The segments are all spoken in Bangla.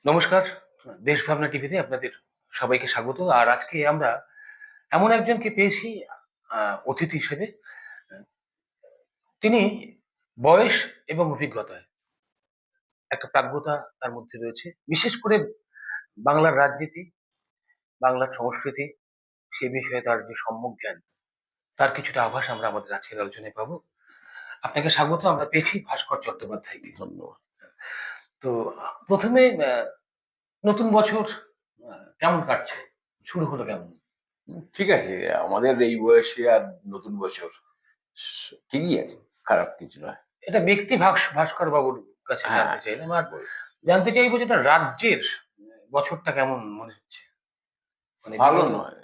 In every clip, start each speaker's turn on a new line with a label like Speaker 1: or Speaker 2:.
Speaker 1: নমস্কার। দেশভাবনা টিভিতে আপনাদের সবাইকে স্বাগত। আর আজকে আমরা এমন একজনকে পেয়েছি অতিথি হিসেবে। আ তিনি বয়স এবং অভিজ্ঞতায় একটা প্রাজ্ঞতা তার মধ্যে রয়েছে। বিশেষ করে বাংলার রাজনীতি, বাংলার সংস্কৃতি সে বিষয়ে তার যে সম্যক জ্ঞান, তার কিছুটা আভাস আমরা আমাদের আজকের আলোচনায় পাবো। আপনাকে স্বাগত। আমরা পেয়েছি ভাস্কর চট্টোপাধ্যায়কে।
Speaker 2: ধন্যবাদ।
Speaker 1: তো ১ম এ নতুন বছর আ কেমন কাটছে? শুরু হলো কেমন?
Speaker 2: ঠিক আছে। আমাদের এই বয়সে আর নতুন বছর ঠিকই আছে। খারাপ কিছু নয়।
Speaker 1: এটা ব্যক্তি ভাস্কর বাবুর কাছে
Speaker 2: হ্যাঁ,
Speaker 1: জানতে চাইলাম। আর
Speaker 2: বল
Speaker 1: জানতে চাইবো যেটা রাজ্যের বছরটা কেমন মনে হচ্ছে? মানে
Speaker 2: ভালো
Speaker 1: বিগত
Speaker 2: নয়।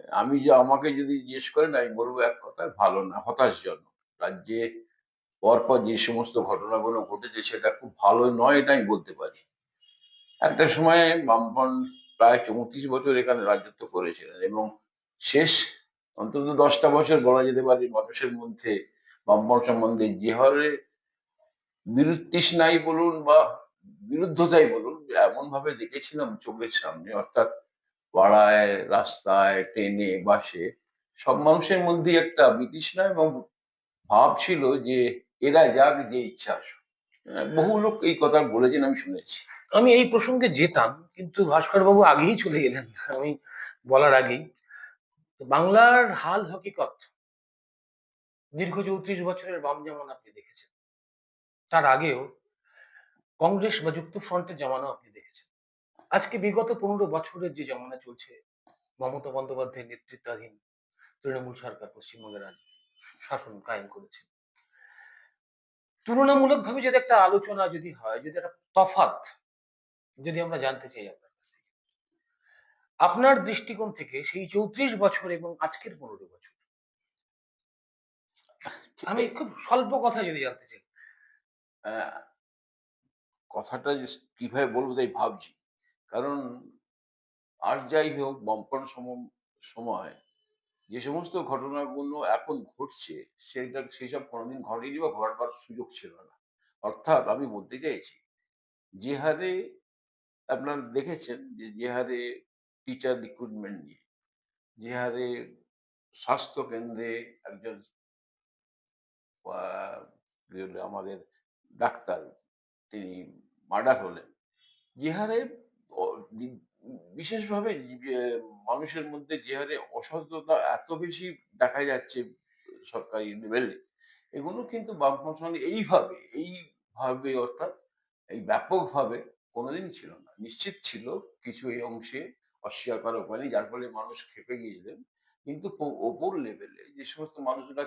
Speaker 2: আমাকে যদি জিজ্ঞেস করেন আমি বলব এক কথায় ভালো না, হতাশজনক। রাজ্যে পরপর যে সমস্ত ঘটনাগুলো ঘটেছে সেটা খুব ভালো নয় এটা আমি বলতে পারি। একটা সময়ে বামফ্রন্ট প্রায় ৩৪ বছর এখানে রাজত্ব করেছিলেন এবং শেষ অন্তত ১০ টা বছর বলা যেতে পারে মানুষের মধ্যে বামফ্রন্ট সম্বন্ধে যে হারে বিরুদ্ধতৃষ্ণাই বলুন বা বিরুদ্ধতাই বলুন, এমনভাবে দেখেছিলাম চোখের সামনে অর্থাৎ পাড়ায়, রাস্তায়, ট্রেনে, বাসে সব মানুষের মধ্যেই একটা বিতৃষ্ণা এবং ভাব ছিল যে এরা যাক যে ইচ্ছা আসুক। বহু লোক এই কথা বলেছেন আমি শুনেছি।
Speaker 1: আমি এই প্রসঙ্গে যেতাম কিন্তু ভাস্কর বাবু আগেই চলে গেলেন। আমি বলার আগেই। তো বাংলার হাল হকিকত দীর্ঘ ৩৪ বছরের বাম যেমন আপনি দেখেছেন, তার আগেও কংগ্রেস বা যুক্তফ্রন্টের জমানাও আপনি দেখেছেন। আজকে বিগত ১৫ বছরের যে জমানা চলছে, মমতা বন্দ্যোপাধ্যায়ের নেতৃত্বাধীন তৃণমূল সরকার পশ্চিমবঙ্গে শাসন কায়েম করেছে। তুলনামূলকভাবে যদি একটা আলোচনা যদি হয়, যদি একটা তফাৎ যদি আমরা জানতে চাই আপনার কাছ থেকে, আপনার দৃষ্টিকোণ থেকে সেই ৩৪ বছর এবং আজকের ১৫ বছর,
Speaker 2: ঠিক
Speaker 1: আমি
Speaker 2: এ
Speaker 1: খুব স্বল্প কথা যদি জানতে চাই।
Speaker 2: আ কথাটা যে কিভাবে বলব তাই ভাবছি। কারণ আর যাই হোক বামফ্রন্ট সময় যে সমস্ত ঘটনাগুলো এখন ঘটছে সেসব কোনদিন ঘটেনি বা ঘটবার সুযোগ ছিল না। অর্থাৎ আমি বলতে চাইছি যে হারে আপনারা দেখেছেন যে হারে টিচার রিক্রুটমেন্ট নিয়ে, যে হারে স্বাস্থ্য কেন্দ্রে একজন আ আমাদের ডাক্তার তিনি মার্ডার হলেন। যে হারে অ দি বিশেষভাবে যে মানুষের মধ্যে যে হারে অসততা এত বেশি দেখা যাচ্ছে সরকারি লেভেলে, এগুলো কিন্তু বামফ্রন্ট সরকার এইভাবে অর্থাৎ এই ব্যাপকভাবে কোনোদিন ছিল না। নিশ্চিত ছিল কিছু এই অংশে অস্বীকার করার উপায় নেই, যার ফলে মানুষ ক্ষেপে গিয়েছিলেন। কিন্তু ওপর লেভেলে যে সমস্ত মানুষরা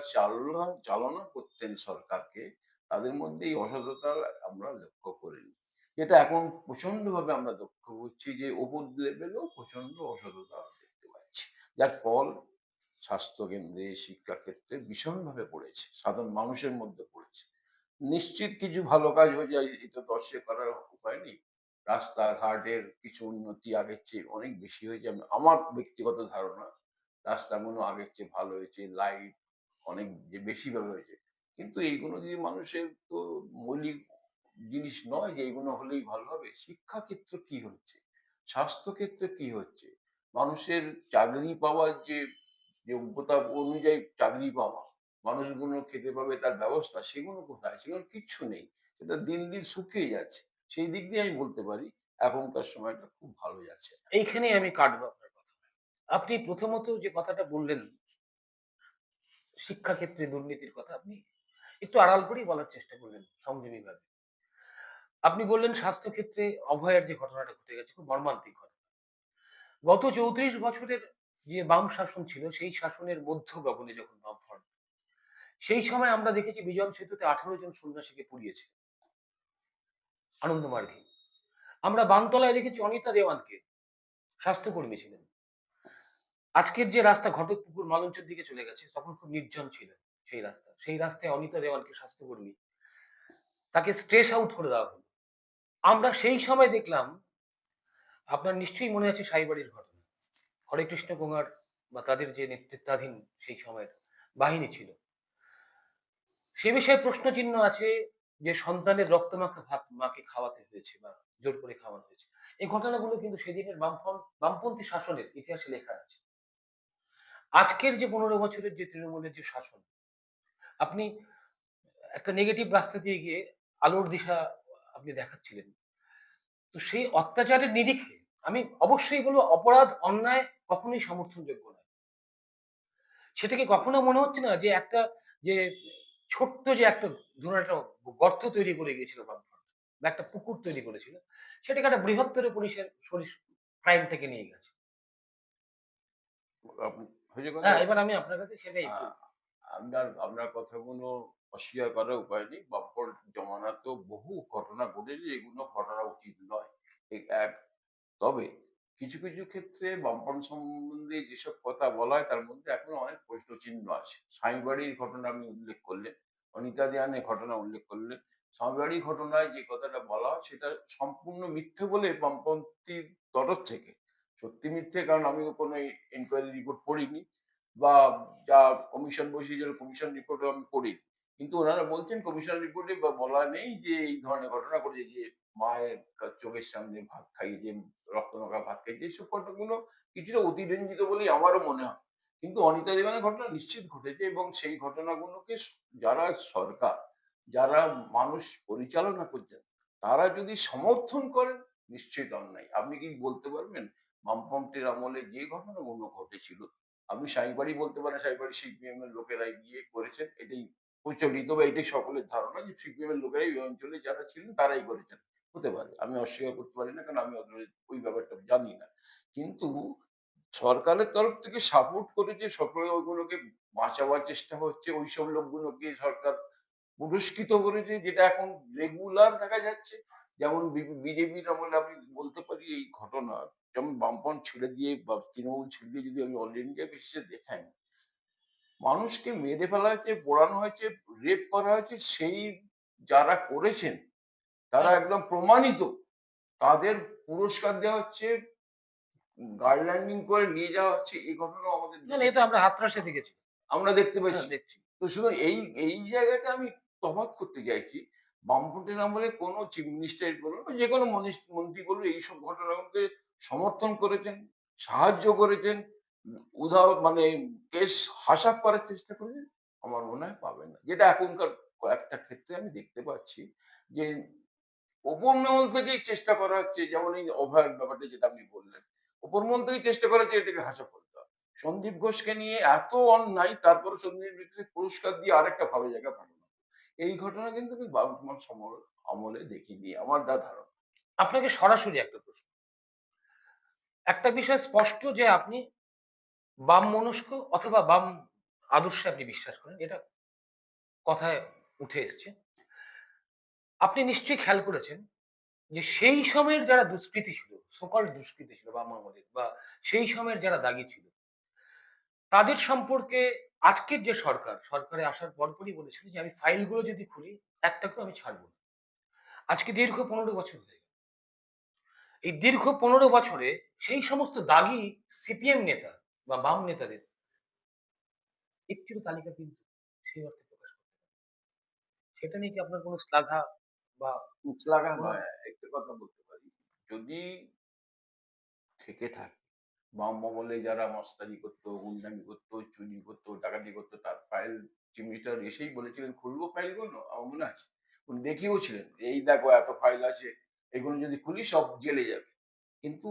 Speaker 2: চালনা করতেন সরকারকে, তাদের মধ্যে এই অসততা আমরা লক্ষ্য করিনি। যেটা এখন প্রচন্ডভাবে আমরা লক্ষ্য করছি যে উপর লেভেলেও প্রচন্ড অসততা দেখতে পাচ্ছি। যার ফল স্বাস্থ্যকেন্দ্রে, শিক্ষাক্ষেত্রে ভীষণভাবে পড়েছে। সাধারণ মানুষের মধ্যে পড়েছে। নিশ্চিত কিছু ভালো কাজ হয়ে যায় এটা তো অস্বীকার করার উপায় নেই। রাস্তাঘাটের কিছু উন্নতি আগের চেয়ে অনেক বেশি হয়েছে। আমার ব্যক্তিগত ধারণা রাস্তাগুলো আগের চেয়ে ভালো হয়েছে, লাইট অনেক যে বেশিভাবে হয়েছে। কিন্তু এইগুলো যদি মানুষের তো মৌলিক জিনিস নয় যে এগুলো হলেই ভালো হবে। শিক্ষাক্ষেত্রে কি হচ্ছে? স্বাস্থ্যক্ষেত্রে কি হচ্ছে? মানুষের চাকরি পাওয়ার যে যোগ্যতা অনুযায়ী চাকরি পাওয়া, মানুষগুলো খেতে পাবে তার ব্যবস্থা, সেগুলো কোথায়? সেগুলো কিচ্ছু নেই। সেটা দিন, দিন শুকিয়ে যাচ্ছে। সেই দিক দিয়ে আমি বলতে পারি এখনকার সময়টা খুব ভালো যাচ্ছে না।
Speaker 1: এইখানেই আমি কাটবো আপনার কথা। আপনি প্রথমত যে কথাটা বললেন, শিক্ষাক্ষেত্রে দুর্নীতির কথা আপনি একটু আড়াল করেই বলার চেষ্টা করলেন সংযমীভাবে। আপনি বললেন স্বাস্থ্যক্ষেত্রে অভয়ার যে ঘটনাটা ঘটে গেছে খুব মর্মান্তিক ঘটনা। গত ৩৪ বছরের যে বাম শাসন ছিল সেই শাসনের মধ্য গগনে যখন বামফ্রন্ট, সেই সময় আমরা দেখেছি বিজন সেতুতে ১৮ জন সন্ন্যাসীকে পুড়িয়েছে আনন্দমার্গে। আমরা বানতলায় দেখেছি অনিতা দেওয়ানকে, স্বাস্থ্যকর্মী ছিলেন। আজকের যে রাস্তা ঘটকপুকুর মালঞ্চের দিকে চলে গেছে তখন খুব নির্জন ছিল সেই রাস্তা। সেই রাস্তায় অনিতা দেওয়ানকে, স্বাস্থ্যকর্মী, তাকে স্ট্রেস আউট করে দেওয়া হলো। আমরা সেই সময় দেখলাম, আপনার নিশ্চয়ই মনে আছে সাইবাড়ির ঘটনা। হরেকৃষ্ণ গোঙ্গার বা তাদের যে নেতৃত্বাধীন সেই সময়ের বাহিনী ছিল, সে বিষয়ে প্রশ্নচিহ্ন আছে যে সন্তানের রক্তমাখা ভাত মাকে খাওয়াতে হয়েছে বা জোর করে খাওয়ানো হয়েছে। এই ঘটনাগুলো কিন্তু সেদিনের বামপন্থী শাসনের ইতিহাসে লেখা আছে। আজকের যে ১৫ বছরের যে তৃণমূলের যে শাসন, আপনি একটা নেগেটিভ রাস্তা দিয়ে গিয়ে আলোর দিশা আপনি দেখাচ্ছিলেন। তো সেই অত্যাচারের নিরিখে আমি অবশ্যই বলব অপরাধ, অন্যায় কখনোই সমর্থনযোগ্য নয়। সেটাকে কখনো মনে হচ্ছে না যে একটা যে ছোট্ট যে একটা ধরুন একটা গর্ত তৈরি করে গিয়েছিল বামফ্রন্ট বা একটা পুকুর তৈরি করেছিল, সেটাকে একটা বৃহত্তর ক্রাইম থেকে নিয়ে গেছে।
Speaker 2: হয়েছে কথা।
Speaker 1: হ্যাঁ, এবার আমি আপনার কাছে সেটাই একটু
Speaker 2: আহ, আপনার আপনার কথাগুলো অস্বীকার করার উপায় নেই। বাপ্পর জমানা তো বহু ঘটনা ঘটেছে, এগুলো ঘটনা উচিত নয়। এক তবে কিছু কিছু ক্ষেত্রে বামপন্থ সম্বন্ধে যেসব কথা বলা হয় তার মধ্যে এখনো অনেক প্রশ্ন চিহ্ন আছে। সাঁইবাড়ির ঘটনা আপনি উল্লেখ করলেন, অনিতা দেয়ানের ঘটনা উল্লেখ করলেন। সাঁইবাড়ির ঘটনায় যে কথাটা বলা হয় সেটা সম্পূর্ণ মিথ্যে বলে বামপন্থীর তরফ থেকে। সত্যি মিথ্যে, কারণ আমিও কোনো এনকোয়ারি রিপোর্ট পড়িনি বা যা কমিশন বসিয়েছিল কমিশন রিপোর্টও আমি পড়িনি। কিন্তু ওনারা বলছেন কমিশন রিপোর্টে বলা নেই যে এই ধরনের ঘটনা ঘটেছে, যে মায়ের চোখের সামনে ভাত খাইয়ে, রক্তমাখা ভাত খাইয়ে, এইসব ঘটনাগুলো কিছুটা অতিরঞ্জিত বলেই আমারও মনে হয়। কিন্তু অনিতা দেওয়ানের ঘটনা নিশ্চিত ঘটেছে, এবং সেই ঘটনাগুলোকে যারা সরকার, যারা মানুষ পরিচালনা করছেন, তারা যদি সমর্থন করেন, নিশ্চিত অন্যায়। আপনি কি বলতে পারবেন বামফ্রন্টের আমলে যে ঘটনাগুলো ঘটেছিল, আপনি সাঁইবাড়ি বলতে পারেন সাঁইবাড়ি সিপিএম এর লোকেরাই গিয়ে করেছেন, এটাই প্রচলিত বা এটাই সকলের ধারণা যে সিপিএম এর লোকেরাই ওই অঞ্চলে যারা ছিলেন তারাই করেছেন। হতে পারে, আমি অস্বীকার করতে পারি না, কারণ আমি ওই ব্যাপারটা জানি না। কিন্তু সরকারের তরফ থেকে সাপোর্ট করেছে, সকলে ওইগুলোকে বাঁচাবার চেষ্টা হচ্ছে, ওইসব লোকগুলোকে সরকার পুরস্কৃত করেছে, যেটা এখন রেগুলার দেখা যাচ্ছে। যেমন বিজেপির আমলে আমি বলতে পারি এই ঘটনা, যেমন বামপন্থ ছেড়ে দিয়ে বা তৃণমূল ছেড়ে দিয়ে যদি আমি অল ইন্ডিয়া বেসিসে দেখাই, মানুষকে মেরে ফেলা হয়েছে, পোড়ানো হয়েছে, রেপ করা হয়েছে, সেই যারা করেছেন তারা
Speaker 1: হ্যাঁ,
Speaker 2: একদম প্রমাণিত, তাদের পুরস্কার দেওয়া হচ্ছে, গার্ল্যান্ডিং করে নিয়ে যাওয়া হচ্ছে। এই ঘটনাও আমাদের
Speaker 1: না, না,
Speaker 2: দেশে
Speaker 1: এটা আমরা হাতরাসে দেখেছি।
Speaker 2: আমরা দেখতে
Speaker 1: হ্যাঁ,
Speaker 2: পাচ্ছি।
Speaker 1: দেখছি।
Speaker 2: তো শুধু এই এই জায়গাটা আমি তফাৎ করতে চাইছি। বামফ্রন্টের আমলে কোনো চিফ মিনিস্টার বলুন বা যেকোনো মন্ত্রী বলুন, এইসব ঘটনাকে সমর্থন করেছেন, সাহায্য করেছেন, মানে কেস হাসাব করার চেষ্টা করেছেন, আমার মনে হয় পাবেন না। যেটা এখনকার কয়েকটা ক্ষেত্রে আমি দেখতে পাচ্ছি যে উপর মহল থেকেই চেষ্টা করা হচ্ছে, যেমন এই অভয়ার ব্যাপারটা যেটা আপনি বললেন। উপর মহল থেকেই চেষ্টা করা হচ্ছে এটাকে হাসা করতে হবে। সন্দীপ ঘোষকে নিয়ে এত অন্যায়, তারপরে সন্দীপ ঘোষকে পুরস্কার দিয়ে আরেকটা ভালো জায়গায় পাঠানো। এই ঘটনা কিন্তু আমি বামফ্রন্ট আমলে দেখিনি, আমার যা ধারণা।
Speaker 1: আপনাকে সরাসরি একটা প্রশ্ন। একটা বিষয় স্পষ্ট যে আপনি বাম মনস্ক অথবা বাম আদর্শে আপনি বিশ্বাস করেন। এটা কথায় উঠে এসছে। আপনি নিশ্চয়ই খেয়াল করেছেন যে সেই সময়ের যারা দুষ্কৃতী ছিল, সো কল্ড দুষ্কৃতী ছিল বাম আমলের বা সেই সময়ের যারা দাগী ছিল, তাদের সম্পর্কে আজকের যে সরকারে আসার পরপরই বলেছিল যে আমি ফাইলগুলো যদি খুলি একটাকেও আমি ছাড়ব না। আজকে দীর্ঘ ১৫ বছর হয়ে গেল। এই দীর্ঘ ১৫ বছরে সেই সমস্ত দাগী সিপিএম নেতা বা বাম নেতাদের একটিরও তালিকা কিন্তু সেই অর্থে প্রকাশ করতে পারেনি। সেটা নিয়ে কি আপনার কোন শ্লাঘা বা
Speaker 2: শ্লাঘা
Speaker 1: কোন
Speaker 2: নয়, একটা কথা বলতে পারি। যদি থেকে থাকে, বাম আমলে যারা মস্তানি করতো, গুন্ডামি করতো, চুরি করতো, ডাকাতি করতো, তার ফাইল চিফ মিনিস্টার এসেই বলেছিলেন খুলবো ফাইলগুলো, আমার মনে আছে। উনি দেখিয়েও ছিলেন, এই দেখো এত ফাইল আছে, এগুলো যদি খুলি সব জেলে যাবে। কিন্তু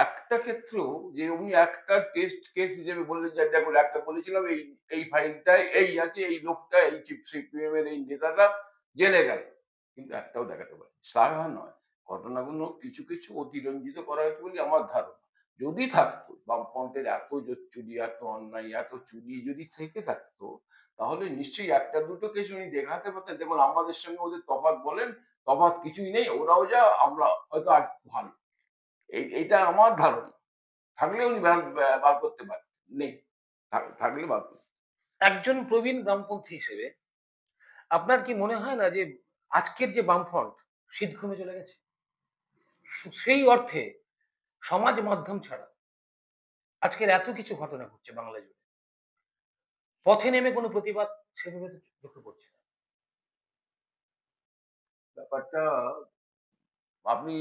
Speaker 2: একটা ক্ষেত্রেও যে উনি একটা টেস্ট কেস হিসেবে বললেন যে দেখো একটা বলেছিলাম এই এই ফাইলটায় এই আছে, এই লোকটা, এই চিফ সিপিএম এর এই নেতাটা জেলে গেল, কিন্তু একটাও দেখাতে পারে শ্লাঘা নয়। ঘটনাগুলো কিছু কিছু অতিরঞ্জিত করা হয়েছে বলে আমার ধারণা। যদি থাকতো বামফ্রন্টের এত চুরি, এত অন্যায়, এত চুরি যদি থেকে থাকতো, তাহলে নিশ্চয়ই একটা দুটো কেস উনি দেখাতে পারতেন, দেখুন আমাদের সঙ্গে ওদের তফাৎ বলেন, তফাৎ কিছুই নেই, ওরাও যা আমরা হয়তো আর ভালো। এইটা আমার ধারণা। থাকলে উনি বার করতে পারেন। নেই। থাকলে বার করতেন।
Speaker 1: একজন প্রবীণ বামপন্থী হিসেবে আপনার কি মনে হয় না যে আজকের যে বামফ্রন্ট শীতঘুমে চলে গেছে? সেই অর্থে সমাজ মাধ্যম ছাড়া আজকের এত কিছু ঘটনা ঘটছে বাংলা জুড়ে। পথে নেমে কোনো প্রতিবাদ সেভাবে তো চোখে পড়ছে না।
Speaker 2: ব্যাপারটা আপনি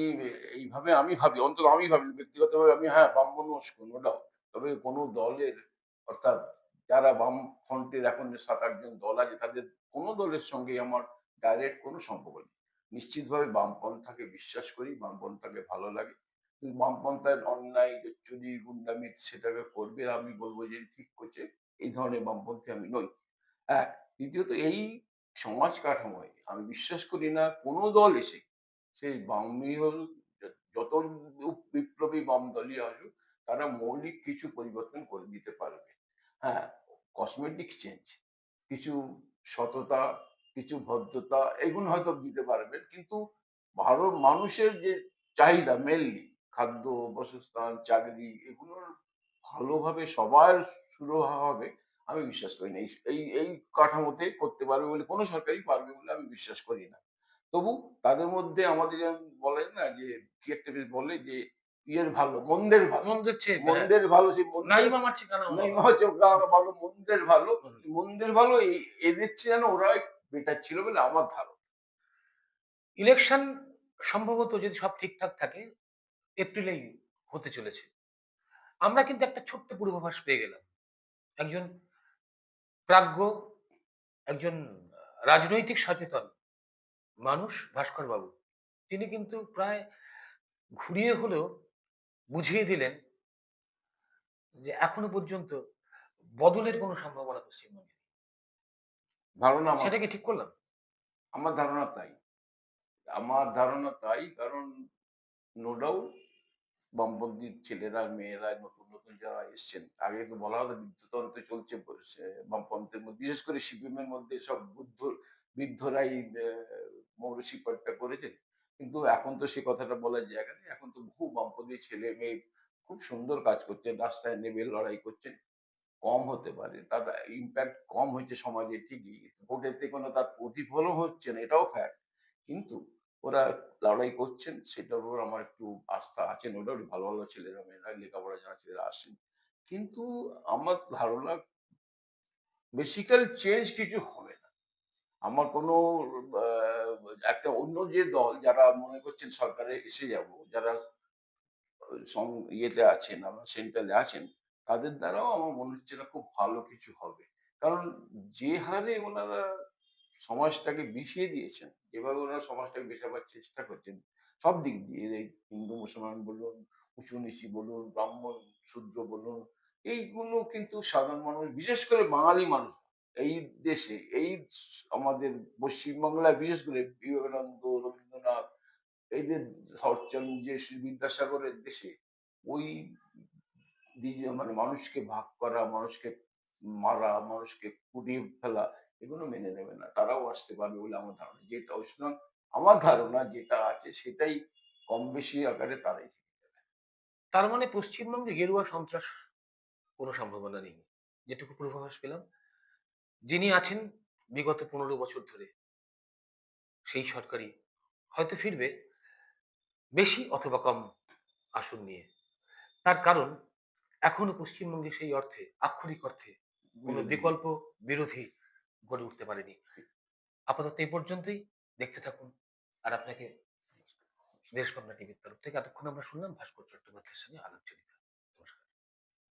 Speaker 2: এইভাবে আমি ভাবি, অন্তত আমি ভাবি ব্যক্তিগতভাবে আমি হ্যাঁ, বামমনস্ক নো ডাউট। তবে কোন দলের অর্থাৎ যারা বামফ্রন্টের এখন ৭-৮ জন দল আছে তাদের কোন দলের সঙ্গেই আমার ডাইরেক্ট কোন সম্পর্ক নেই। নিশ্চিতভাবে বামপন্থাকে বিশ্বাস করি, বামপন্থাকে ভালো লাগে। কিন্তু বামপন্থার অন্যায়, চুরি, গুন্ডামি সেটাকে করবে আমি বলব যে ঠিক করছে। এই ধরনের বামপন্থী আমি নই। এক। দ্বিতীয়ত এই সমাজ কাঠামোয় আমি বিশ্বাস করি না কোন দল এসে সেই বামই হোক, যত বিপ্লবী বাম দলই আসুক, তারা মৌলিক কিছু পরিবর্তন করে দিতে পারবে। হ্যাঁ, কসমেটিক চেঞ্জ, কিছু সততা, কিছু ভদ্রতা এগুলো হয়তো দিতে পারবেন। কিন্তু মানুষের যে চাহিদা মেইনলি খাদ্য, বাসস্থান, চাকরি এগুলোর ভালোভাবে সবার সুরাহা হবে আমি বিশ্বাস করি না। এই কাঠামোতে করতে পারবে বলে কোন সরকারই পারবে বলে আমি বিশ্বাস করি না। তবু তাদের মধ্যে আমাদের যেমন বলে না যে কি একটা বেশ বলে যে ইয়ের ভালো, মন্দের ভালো।
Speaker 1: মন্দের চেয়ে হ্যাঁ,
Speaker 2: মন্দের ভালো সেই মন্দের
Speaker 1: নাই বা আমার ঠিকানা
Speaker 2: নাই
Speaker 1: বাবা।
Speaker 2: হচ্ছে ভালো মন্দের ভালো।
Speaker 1: হুম।
Speaker 2: মন্দের ভালো এদের চেয়ে যেন ওরাই বেটার ছিল বলে আমার ধারণা।
Speaker 1: ইলেকশন সম্ভবত যদি সব ঠিকঠাক থাকে এপ্রিলেই হতে চলেছে। আমরা কিন্তু একটা ছোট্ট পূর্বাভাস পেয়ে গেলাম। একজন প্রাজ্ঞ, একজন রাজনৈতিক সচেতন মানুষ ভাস্কর বাবু। তিনি কিন্তু প্রায় ঘুরিয়ে হলেও বুঝিয়ে দিলেন যে এখনো পর্যন্ত বদলের কোনো সম্ভাবনা পশ্চিমবঙ্গে নেই।
Speaker 2: ধারণা আমার
Speaker 1: সেটা কি
Speaker 2: তাই।
Speaker 1: ঠিক করলাম?
Speaker 2: আমার ধারণা তাই। আমার ধারণা তাই কারণ নো ডাউট বামপন্থী ছেলেরা, মেয়েরা নতুন যারা এসছেন, আগে তো বলা হতো বৃদ্ধতন্ত্র চলছে বামপন্থের মধ্যে। বিশেষ করে সিপিএম এর মধ্যে সব বৃদ্ধরাই মৌরসি পাট্টা করেছেন। কিন্তু এখন তো সে কথাটা বলার জায়গা নেই। এখন তো বহু বামপন্থী ছেলে-মেয়ে খুব সুন্দর কাজ করছেন। রাস্তায় নেমে লড়াই করছেন। কম হতে পারে। তার ইমপ্যাক্ট কম হয়েছে সমাজে ঠিকই। ভোটেতে কোনো তার প্রতিফলন হচ্ছে না এটাও ফ্যাক্ট। কিন্তু ওরা লড়াই করছেন সেটার উপর আমার একটু আস্থা আছে। নো ডাউট ভালো ছেলেরা মেয়েরা লেখাপড়া জানা ছেলেরা আসছেন। কিন্তু আমার ধারণা বেসিক্যাল চেঞ্জ কিছু হবে না। আমার কোনো আ একটা অন্য যে দল যারা মনে করছেন সরকারে এসে যাবো, যারা ইয়েতে আছেন, আমার সেন্ট্রালে আছেন, তাদের দ্বারাও আমার মনে হচ্ছে না খুব ভালো কিছু হবে। কারণ যে হারে ওনারা সমাজটাকে বিষিয়ে দিয়েছেন, যেভাবে ওনারা সমাজটাকে বেসাবার চেষ্টা করছেন, সব দিক দিয়ে এই হিন্দু মুসলমান বলুন, উঁচু-নিচু বলুন, ব্রাহ্মণ, শূদ্র বলুন, এইগুলো কিন্তু সাধারণ মানুষ বিশেষ করে বাঙালি মানুষ এই দেশে আমাদের পশ্চিমবাংলায় বিশেষ করে বিবেকানন্দ, রবীন্দ্রনাথ এদের শরৎচন্দ্র, বিদ্যাসাগরের দেশে ওই মানে মানুষকে ভাগ করা, মানুষকে মারা, মানুষকে পুড়িয়ে ফেলা এগুলো মেনে নেবে না। তারাও আসতে পারবে বলে আমার ধারণা। যেটা সুতরাং আমার ধারণা যেটা আছে সেটাই কম বেশি আকারে তারাই থেকে যাবে।
Speaker 1: তার মানে পশ্চিমবঙ্গে গেরুয়া সন্ত্রাস কোনো সম্ভাবনা নেই। যেটুকু পূর্বাভাস পেলাম, যিনি আছেন বিগত ১৫ বছর ধরে সেই সরকারই হয়তো ফিরবে বেশি অথবা কম আসন নিয়ে। তার কারণ এখনো পশ্চিমবঙ্গে সেই অর্থে আক্ষরিক অর্থে কোনো
Speaker 2: বিরোধী নেই।
Speaker 1: বিকল্প বিরোধী গড়ে উঠতে পারেনি। আপাতত এই পর্যন্তই। দেখতে থাকুন। আর আপনাকে দেশ ভাবনা টিভির তরফ থেকে এতক্ষণ আমরা শুনলাম ভাস্কর চট্টোপাধ্যায়ের সঙ্গে আলোচনা।